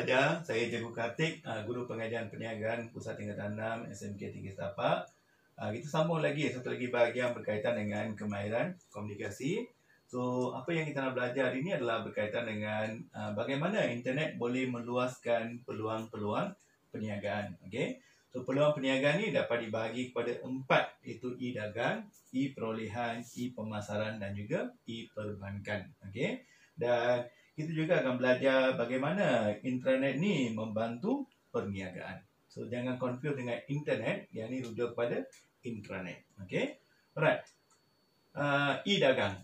pelajar, saya Cikgu Kartik, Guru Pengajian Perniagaan Pusat Tingkatan 6 SMK Tinggi Setapak. Kita sambung lagi satu lagi bahagian berkaitan dengan kemahiran komunikasi. So, apa yang kita nak belajar ini adalah berkaitan dengan bagaimana internet boleh meluaskan peluang-peluang perniagaan. Okey. So, peluang perniagaan ini dapat dibahagi kepada 4, iaitu e-dagang, e-perolehan, e-pemasaran dan juga e-perbankan. Okey. Dan kita juga akan belajar bagaimana intranet ni membantu perniagaan. So, jangan confuse dengan internet, yang ni rujuk kepada intranet. Okey. Alright. E-dagang.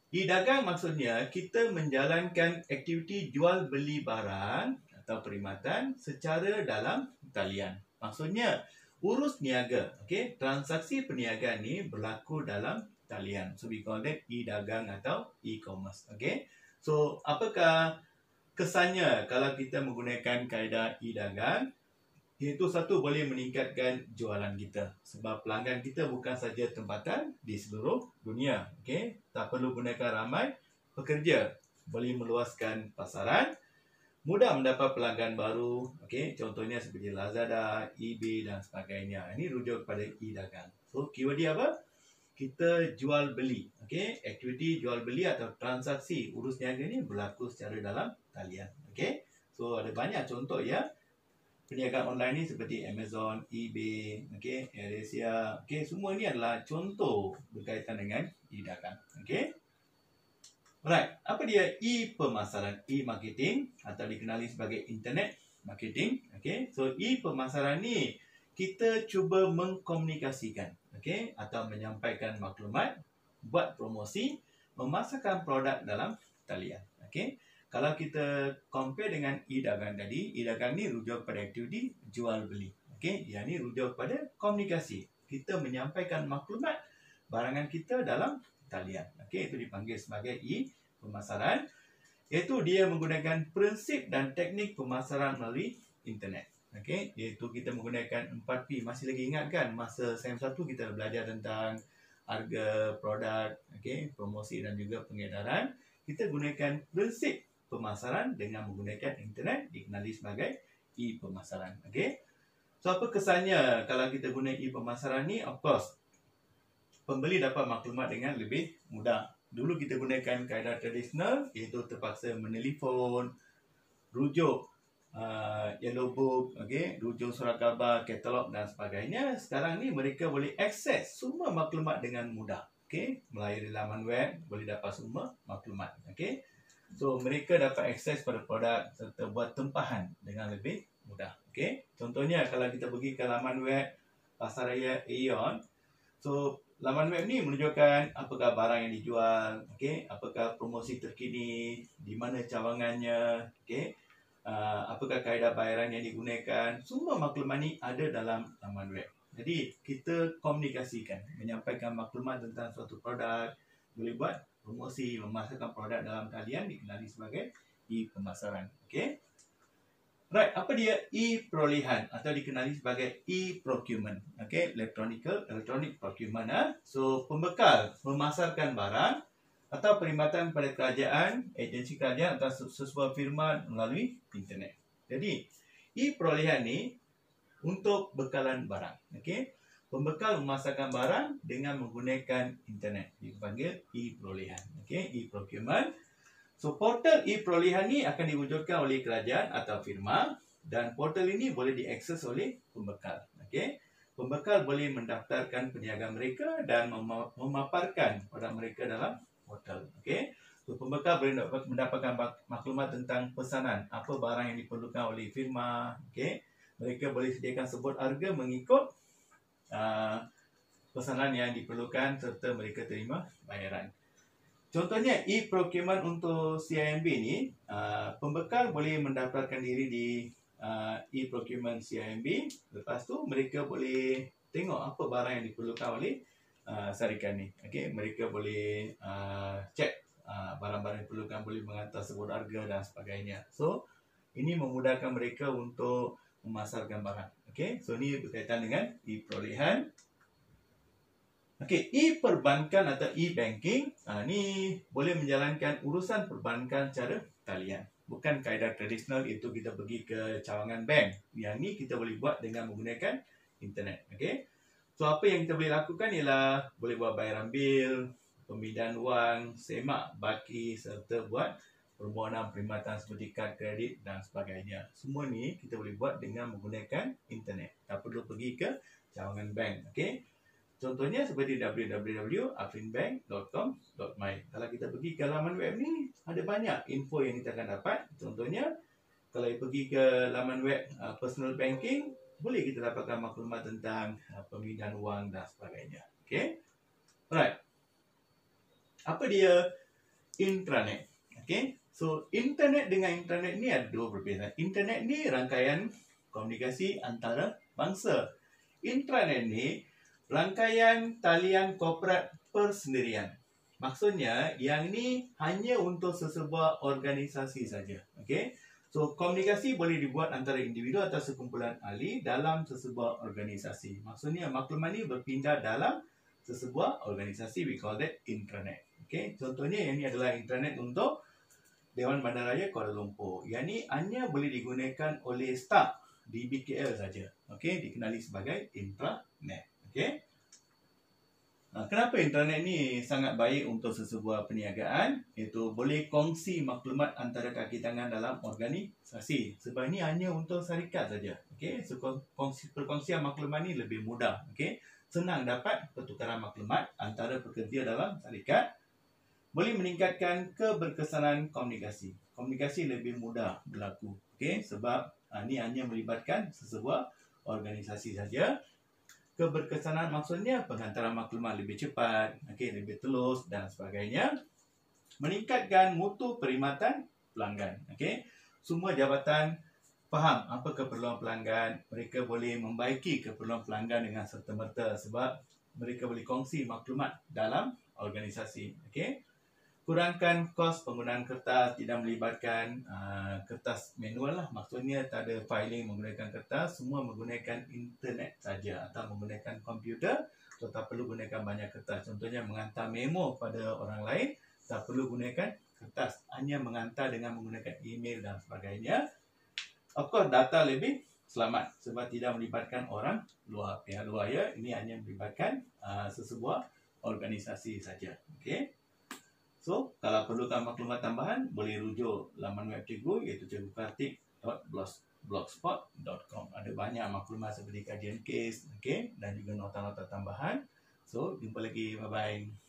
E-dagang maksudnya kita menjalankan aktiviti jual beli barang atau perkhidmatan secara dalam talian. Maksudnya urus niaga, okey, transaksi perniagaan ni berlaku dalam talian. So we call that e-dagang atau e-commerce, okey. So apakah kesannya kalau kita menggunakan kaedah e-dagang? Iaitu satu, boleh meningkatkan jualan kita. Sebab pelanggan kita bukan saja tempatan di seluruh dunia. Okay? Tak perlu gunakan ramai pekerja. Boleh meluaskan pasaran. Mudah mendapat pelanggan baru. Okay? Contohnya seperti Lazada, eBay dan sebagainya. Ini rujuk kepada e-dagang. So, keyword dia apa? Kita jual beli. Okay? Aktiviti jual beli atau transaksi urus niaga ni berlaku secara dalam talian. Okay? So, ada banyak contoh ya. Perniagaan online ni seperti Amazon, eBay, okay, AirAsia, okay, semua ni adalah contoh berkaitan dengan e-dagang, okay. Alright, apa dia e-pemasaran, e-marketing atau dikenali sebagai internet marketing, okay. So e-pemasaran ni kita cuba mengkomunikasikan, okay, atau menyampaikan maklumat, buat promosi, memasarkan produk dalam talian, okay. Kalau kita compare dengan e-dagang tadi, e-dagang ni rujuk pada aktiviti jual beli. Okey, yang ni rujuk pada komunikasi. Kita menyampaikan maklumat barangan kita dalam talian. Okey, itu dipanggil sebagai e-pemasaran. Iaitu dia menggunakan prinsip dan teknik pemasaran melalui internet. Okey, iaitu kita menggunakan 4P. Masih lagi ingat kan masa SEM1 kita belajar tentang harga produk, okey, promosi dan juga pengedaran. Kita gunakan prinsip pemasaran dengan menggunakan internet, dikenali sebagai e-pemasaran. Okey. So apa kesannya kalau kita guna e-pemasaran ni? Of course, pembeli dapat maklumat dengan lebih mudah. Dulu kita gunakan kaedah tradisional, iaitu terpaksa menelefon, rujuk yellow book, okey, rujuk surat khabar, katalog dan sebagainya. Sekarang ni mereka boleh akses semua maklumat dengan mudah. Okey, melalui laman web boleh dapat semua maklumat. Okey. So, mereka dapat akses pada produk serta buat tempahan dengan lebih mudah. Okey. Contohnya, kalau kita pergi ke laman web Pasaraya Aeon, so, laman web ni menunjukkan apakah barang yang dijual, okey, apakah promosi terkini, di mana cawangannya, okey, apakah kaedah bayaran yang digunakan. Semua maklumat ni ada dalam laman web. Jadi, kita komunikasikan, menyampaikan maklumat tentang suatu produk, boleh buat promosi, memasarkan produk dalam talian, dikenali sebagai e-pemasaran. Okey. Right, apa dia e-perolehan atau dikenali sebagai e-procurement? Okey, electronic procurement. So, pembekal memasarkan barang atau perkhidmatan pada kerajaan, agensi kerajaan atau sesebuah firma melalui internet. Jadi, e-perolehan ni untuk bekalan barang. Okey. Pembekal memasarkan barang dengan menggunakan internet. Dipanggil e-perolehan. Okey, e-procurement. So, portal e-perolehan ni akan diwujudkan oleh kerajaan atau firma dan portal ini boleh diakses oleh pembekal. Okey. Pembekal boleh mendaftarkan perniagaan mereka dan memaparkan produk mereka dalam portal. Okey. So, pembekal boleh mendapatkan maklumat tentang pesanan, apa barang yang diperlukan oleh firma. Okey. Mereka boleh sediakan sebut harga mengikut pesanan yang diperlukan serta mereka terima bayaran. Contohnya e-procurement untuk CIMB ni, pembekal boleh mendaftarkan diri di e-procurement CIMB. Lepas tu mereka boleh tengok apa barang yang diperlukan oleh syarikat ni. Okey, mereka boleh cek barang-barang yang diperlukan, boleh menghantar sebut harga dan sebagainya. So, ini memudahkan mereka untuk memasarkan barang. Okey, so ni berkaitan dengan e-perolehan. Okey, e-perbankan atau e-banking, ni boleh menjalankan urusan perbankan secara talian. bukan kaedah tradisional itu kita pergi ke cawangan bank. Yang ni kita boleh buat dengan menggunakan internet. Okey. So apa yang kita boleh lakukan ialah boleh buat bayaran bil, pemindahan wang, semak baki serta buat permohonan perkhidmatan seperti kad kredit dan sebagainya. Semua ni kita boleh buat dengan menggunakan internet. Tak perlu pergi ke cawangan bank. Okey. Contohnya seperti www.afrinbank.com.my. Kalau kita pergi ke laman web ni, ada banyak info yang kita akan dapat. Contohnya, kalau pergi ke laman web personal banking, boleh kita dapatkan maklumat tentang pemindahan wang dan sebagainya. Okay? Alright. Apa dia intranet? Okay? So, internet dengan internet ni ada dua perbezaan. Internet ni rangkaian komunikasi antara bangsa. Intranet ni rangkaian talian korporat persendirian. Maksudnya, yang ni hanya untuk sesebuah organisasi saja. Okay? So, komunikasi boleh dibuat antara individu atau sekumpulan ahli dalam sesebuah organisasi. Maksudnya, maklumat ni berpindah dalam sesebuah organisasi. We call that intranet. Okay? Contohnya, yang ni adalah intranet untuk Dewan Bandaraya Kuala Lumpur. Yang ni hanya boleh digunakan oleh staf di BKL saja. Okay? Dikenali sebagai intranet. Okay? Kenapa internet ni sangat baik untuk sesebuah perniagaan? Iaitu boleh kongsi maklumat antara kaki tangan dalam organisasi. Sebab ini hanya untuk syarikat saja. Okay? So, perkongsian maklumat ni lebih mudah. Okay? Senang dapat pertukaran maklumat antara pekerja dalam syarikat. Boleh meningkatkan keberkesanan komunikasi. Komunikasi lebih mudah berlaku. Okay? Sebab ini hanya melibatkan sesebuah organisasi saja. Keberkesanan maksudnya penghantaran maklumat lebih cepat, okay, lebih telus dan sebagainya. Meningkatkan mutu perkhidmatan pelanggan. Okay? Semua jabatan faham apa keperluan pelanggan. Mereka boleh membaiki keperluan pelanggan dengan serta-merta sebab mereka boleh kongsi maklumat dalam organisasi. Okay? Kurangkan kos penggunaan kertas, tidak melibatkan kertas manual lah. Maksudnya tak ada filing menggunakan kertas, semua menggunakan internet saja atau menggunakan komputer. So, tak perlu gunakan banyak kertas. Contohnya menghantar memo pada orang lain, tak perlu gunakan kertas. Hanya menghantar dengan menggunakan email dan sebagainya. Of course, data lebih selamat sebab tidak melibatkan orang luar, pihak luar ya. Ini hanya melibatkan sesebuah organisasi saja. Okay? So, kalau perlukan maklumat tambahan, boleh rujuk laman web cikgu iaitu cikgukartik.blogspot.com. Ada banyak maklumat seperti kajian kes, okay, dan juga nota-nota tambahan. So, jumpa lagi. Bye-bye.